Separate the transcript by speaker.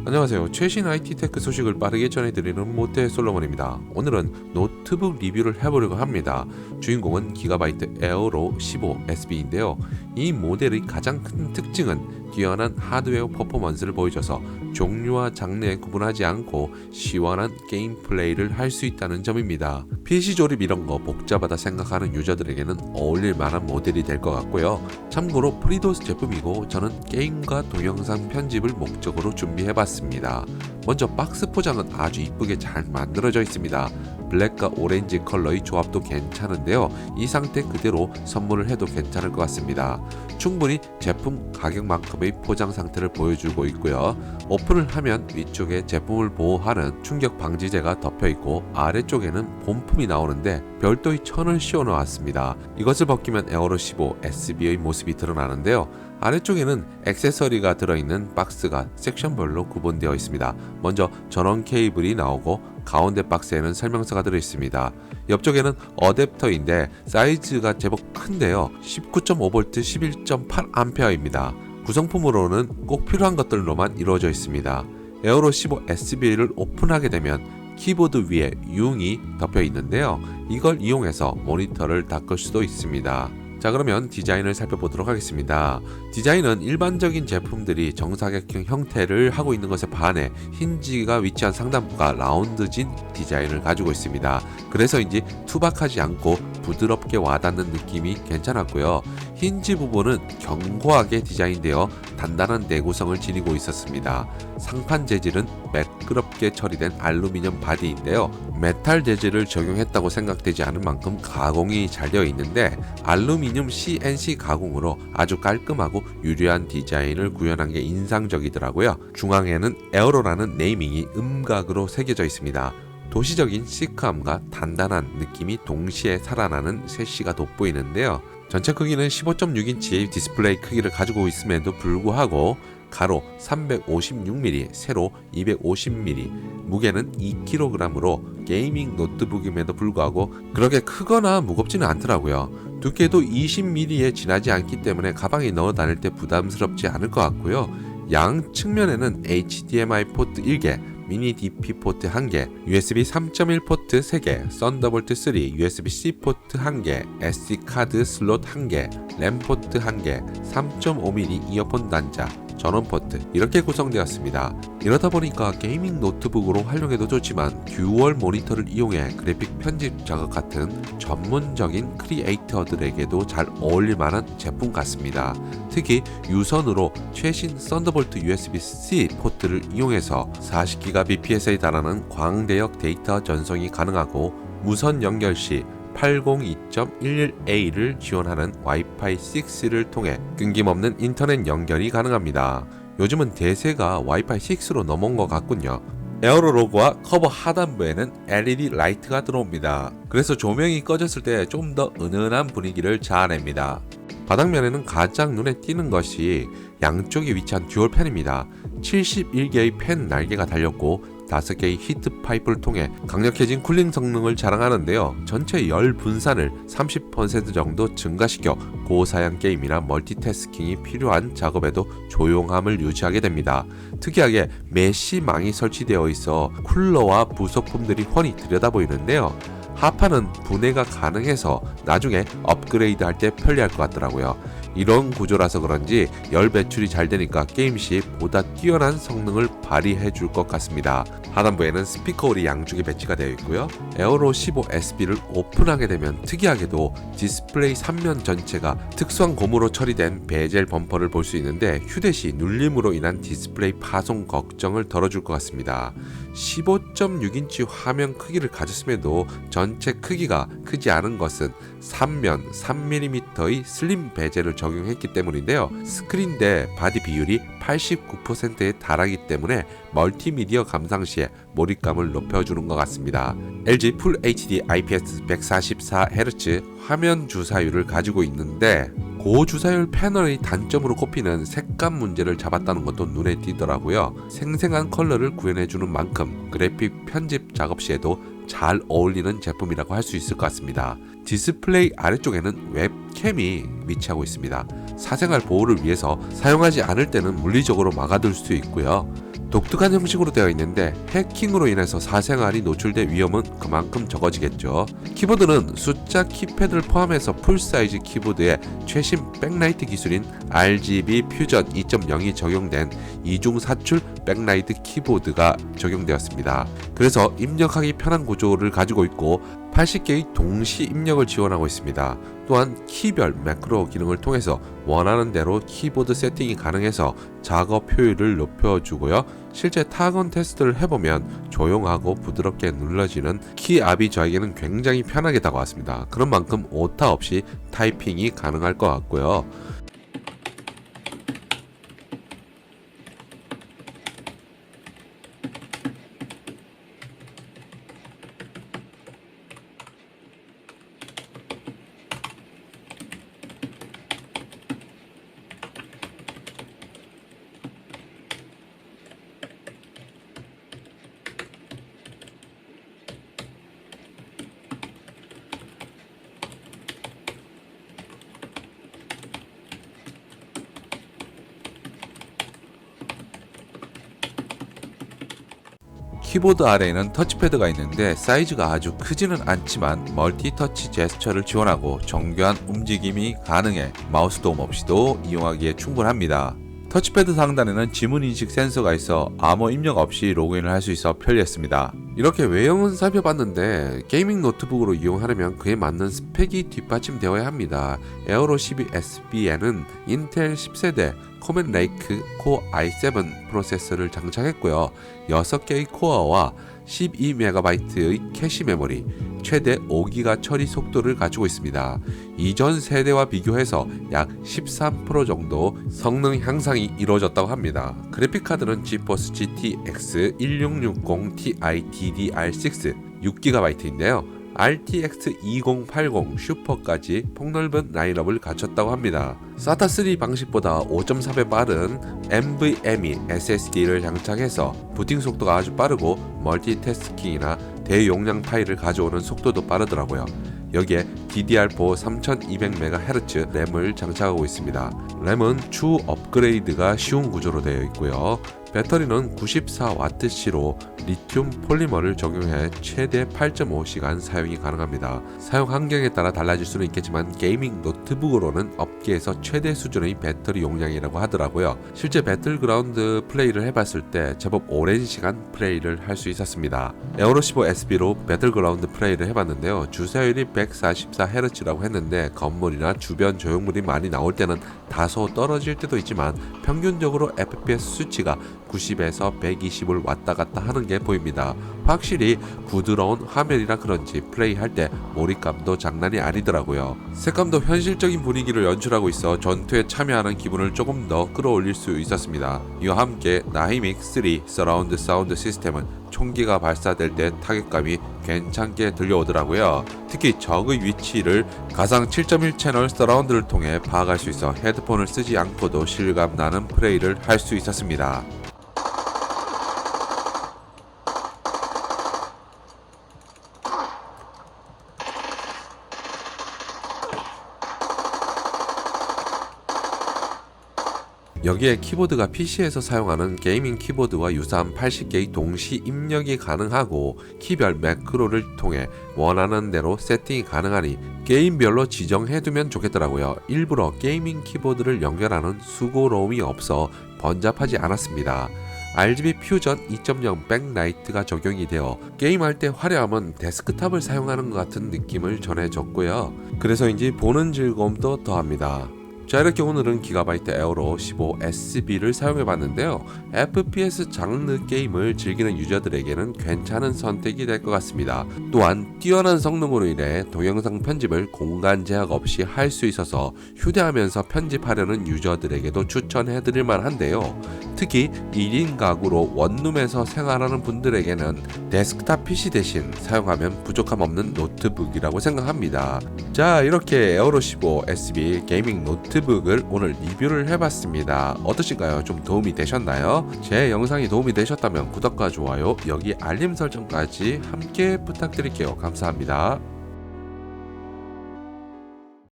Speaker 1: 안녕하세요. 최신 IT 테크 소식을 빠르게 전해드리는 모태 솔로몬입니다. 오늘은 노트북 리뷰를 해보려고 합니다. 주인공은 기가바이트 에어로 15 SB인데요. 이 모델의 가장 큰 특징은 뛰어난 하드웨어 퍼포먼스를 보여줘서 종류와 장르에 구분하지 않고 시원한 게임 플레이를 할 수 있다는 점입니다. PC 조립 이런 거 복잡하다 생각하는 유저들에게는 어울릴 만한 모델이 될 것 같고요. 참고로 프리도스 제품이고 저는 게임과 동영상 편집을 목적으로 준비해봤습니다. 먼저 박스 포장은 아주 이쁘게 잘 만들어져 있습니다. 블랙과 오렌지 컬러의 조합도 괜찮은데요. 이 상태 그대로 선물을 해도 괜찮을 것 같습니다. 충분히 제품 가격만큼의 포장 상태를 보여주고 있고요. 오픈을 하면 위쪽에 제품을 보호하는 충격 방지제가 덮여 있고 아래쪽에는 본품이 나오는데 별도의 천을 씌워 놓았습니다. 이것을 벗기면 에어로 15 SB의 모습이 드러나는데요. 아래쪽에는 액세서리가 들어있는 박스가 섹션별로 구분되어 있습니다. 먼저 전원 케이블이 나오고 가운데 박스에는 설명서가 들어있습니다. 옆쪽에는 어댑터인데 사이즈가 제법 큰데요. 19.5V 11.8A입니다. 구성품으로는 꼭 필요한 것들로만 이루어져 있습니다. 에어로 15 SB를 오픈하게 되면 키보드 위에 융이 덮여 있는데요. 이걸 이용해서 모니터를 닦을 수도 있습니다. 자, 그러면 디자인을 살펴보도록 하겠습니다. 디자인은 일반적인 제품들이 정사각형 형태를 하고 있는 것에 반해 힌지가 위치한 상단부가 라운드진 디자인을 가지고 있습니다. 그래서인지 투박하지 않고 부드럽게 와닿는 느낌이 괜찮았고요. 힌지 부분은 견고하게 디자인되어 단단한 내구성을 지니고 있었습니다. 상판 재질은 매끄럽게 처리된 알루미늄 바디인데요. 메탈 재질을 적용했다고 생각되지 않을 만큼 가공이 잘 되어 있는데 알루미늄 CNC 가공으로 아주 깔끔하고 유려한 디자인을 구현한 게 인상적이더라고요. 중앙에는 에어로라는 네이밍이 음각으로 새겨져 있습니다. 도시적인 시크함과 단단한 느낌이 동시에 살아나는 셰시가 돋보이는데요. 전체 크기는 15.6인치 디스플레이 크기를 가지고 있음에도 불구하고 가로 356mm, 세로 250mm, 무게는 2kg으로 게이밍 노트북임에도 불구하고 그렇게 크거나 무겁지는 않더라고요. 두께도 20mm에 지나지 않기 때문에 가방에 넣어 다닐 때 부담스럽지 않을 것 같고요. 양 측면에는 HDMI 포트 1개, 미니 DP 포트 1개, USB 3.1 포트 3개, 썬더볼트 3, USB-C 포트 1개, SD 카드 슬롯 1개, 램 포트 1개, 3.5mm 이어폰 단자, 전원 포트 이렇게 구성되었습니다. 이러다 보니까 게이밍 노트북으로 활용해도 좋지만 듀얼 모니터를 이용해 그래픽 편집 작업 같은 전문적인 크리에이터들에게도 잘 어울릴 만한 제품 같습니다. 특히 유선으로 최신 썬더볼트 USB-C 포트를 이용해서 40GBps에 달하는 광대역 데이터 전송이 가능하고 무선 연결 시 802.11a를 지원하는 와이파이 6를 통해 끊김없는 인터넷 연결이 가능합니다. 요즘은 대세가 와이파이 6로 넘어온 것 같군요. 에어로 로고와 커버 하단부에는 LED 라이트가 들어옵니다. 그래서 조명이 꺼졌을 때 좀 더 은은한 분위기를 자아냅니다. 바닥면에는 가장 눈에 띄는 것이 양쪽에 위치한 듀얼 팬입니다. 71개의 팬 날개가 달렸고 5개의 히트 파이프를 통해 강력해진 쿨링 성능을 자랑하는데요. 전체 열 분산을 30% 정도 증가시켜 고사양 게임이나 멀티태스킹이 필요한 작업에도 조용함을 유지하게 됩니다. 특이하게 메쉬망이 설치되어 있어 쿨러와 부속품들이 훤히 들여다보이는데요. 하판은 분해가 가능해서 나중에 업그레이드 할 때 편리할 것 같더라고요. 이런 구조라서 그런지 열 배출이 잘 되니까 게임 시 보다 뛰어난 성능을 발휘해 줄 것 같습니다. 하단부에는 스피커홀이 양쪽에 배치가 되어 있고요. 에어로 15 SB를 오픈하게 되면 특이하게도 디스플레이 3면 전체가 특수한 고무로 처리된 베젤 범퍼를 볼 수 있는데 휴대시 눌림으로 인한 디스플레이 파손 걱정을 덜어줄 것 같습니다. 15.6인치 화면 크기를 가졌음에도 전체 크기가 크지 않은 것은 3면 3mm의 슬림 베젤을 적용했기 때문인데요. 스크린 대 바디 비율이 89%에 달하기 때문에 멀티미디어 감상 시에 몰입감을 높여주는 것 같습니다. LG 풀 HD IPS 144Hz 화면 주사율을 가지고 있는데 고주사율 패널의 단점으로 꼽히는 색감 문제를 잡았다는 것도 눈에 띄더라고요. 생생한 컬러를 구현해주는 만큼 그래픽 편집 작업 시에도 잘 어울리는 제품이라고 할 수 있을 것 같습니다. 디스플레이 아래쪽에는 웹캠이 위치하고 있습니다. 사생활 보호를 위해서 사용하지 않을 때는 물리적으로 막아둘 수 있고요. 독특한 형식으로 되어 있는데 해킹으로 인해서 사생활이 노출될 위험은 그만큼 적어지겠죠. 키보드는 숫자 키패드를 포함해서 풀사이즈 키보드에 최신 백라이트 기술인 RGB 퓨전 2.0이 적용된 이중 사출 백라이트 키보드가 적용되었습니다. 그래서 입력하기 편한 구조를 가지고 있고 80개의 동시 입력을 지원하고 있습니다. 또한 키별 매크로 기능을 통해서 원하는 대로 키보드 세팅이 가능해서 작업 효율을 높여주고요. 실제 타건 테스트를 해보면 조용하고 부드럽게 눌러지는 키압이 저에게는 굉장히 편하게 다가왔습니다. 그런 만큼 오타 없이 타이핑이 가능할 것 같고요. 키보드 아래에는 터치패드가 있는데 사이즈가 아주 크지는 않지만 멀티터치 제스처를 지원하고 정교한 움직임이 가능해 마우스 도움 없이도 이용하기에 충분합니다. 터치패드 상단에는 지문인식 센서가 있어 암호 입력 없이 로그인을 할 수 있어 편리했습니다. 이렇게 외형은 살펴봤는데 게이밍 노트북으로 이용하려면 그에 맞는 스펙이 뒷받침되어야 합니다. 에어로 12 SB에는 인텔 10세대 코멘 레이크 코어 i7 프로세서를 장착했고요. 6개의 코어와 12MB의 캐시 메모리, 최대 5기가 처리 속도를 가지고 있습니다. 이전 세대와 비교해서 약 13% 정도 성능 향상이 이루어졌다고 합니다. 그래픽카드는 지포스 GTX 1660 Ti DDR6 6GB인데요. RTX 2080 슈퍼까지 폭넓은 라인업을 갖췄다고 합니다. SATA3 방식보다 5.4배 빠른 NVMe SSD를 장착해서 부팅 속도가 아주 빠르고 멀티태스킹이나 대용량 파일을 가져오는 속도도 빠르더라고요. 여기에 DDR4 3200MHz 램을 장착하고 있습니다. 램은 추후 업그레이드가 쉬운 구조로 되어 있고요. 배터리는 94Wc로 리튬 폴리머를 적용해 최대 8.5시간 사용이 가능합니다. 사용 환경에 따라 달라질 수는 있겠지만 게이밍 노트북으로는 업계에서 최대 수준의 배터리 용량이라고 하더라고요. 실제 배틀그라운드 플레이를 해봤을 때 제법 오랜 시간 플레이를 할 수 있었습니다. 에어로 15 SB로 배틀그라운드 플레이를 해봤는데요. 주사율이 144Hz라고 했는데 건물이나 주변 조형물이 많이 나올 때는 다소 떨어질 때도 있지만 평균적으로 FPS 수치가 90에서 120을 왔다 갔다 하는 게 보입니다. 확실히 부드러운 화면이라 그런지 플레이할 때 몰입감도 장난이 아니더라고요. 색감도 현실적인 분위기를 연출하고 있어 전투에 참여하는 기분을 조금 더 끌어올릴 수 있었습니다. 이와 함께 나히믹 3 서라운드 사운드 시스템은 총기가 발사될 때 타격감이 괜찮게 들려오더라고요. 특히 적의 위치를 가상 7.1 채널 서라운드를 통해 파악할 수 있어 헤드폰을 쓰지 않고도 실감 나는 플레이를 할 수 있었습니다. 여기에 키보드가 PC에서 사용하는 게이밍 키보드와 유사한 80개의 동시 입력이 가능하고 키별 매크로를 통해 원하는 대로 세팅이 가능하니 게임별로 지정해두면 좋겠더라고요. 일부러 게이밍 키보드를 연결하는 수고로움이 없어 번잡하지 않았습니다. RGB 퓨전 2.0 백라이트가 적용이 되어 게임할 때 화려함은 데스크탑을 사용하는 것 같은 느낌을 전해줬고요. 그래서인지 보는 즐거움도 더합니다. 자, 이렇게 오늘은 기가바이트 에어로 15 SB를 사용해봤는데요. FPS 장르 게임을 즐기는 유저들에게는 괜찮은 선택이 될 것 같습니다. 또한 뛰어난 성능으로 인해 동영상 편집을 공간 제약 없이 할 수 있어서 휴대하면서 편집하려는 유저들에게도 추천해드릴 만한데요. 특히 1인 가구로 원룸에서 생활하는 분들에게는 데스크탑 PC 대신 사용하면 부족함 없는 노트북이라고 생각합니다. 자, 이렇게 에어로 15 SB 게이밍 노트북을 오늘 리뷰를 해봤습니다. 어떠신가요? 좀 도움이 되셨나요? 제 영상이 도움이 되셨다면 구독과 좋아요, 여기 알림 설정까지 함께 부탁드릴게요. 감사합니다.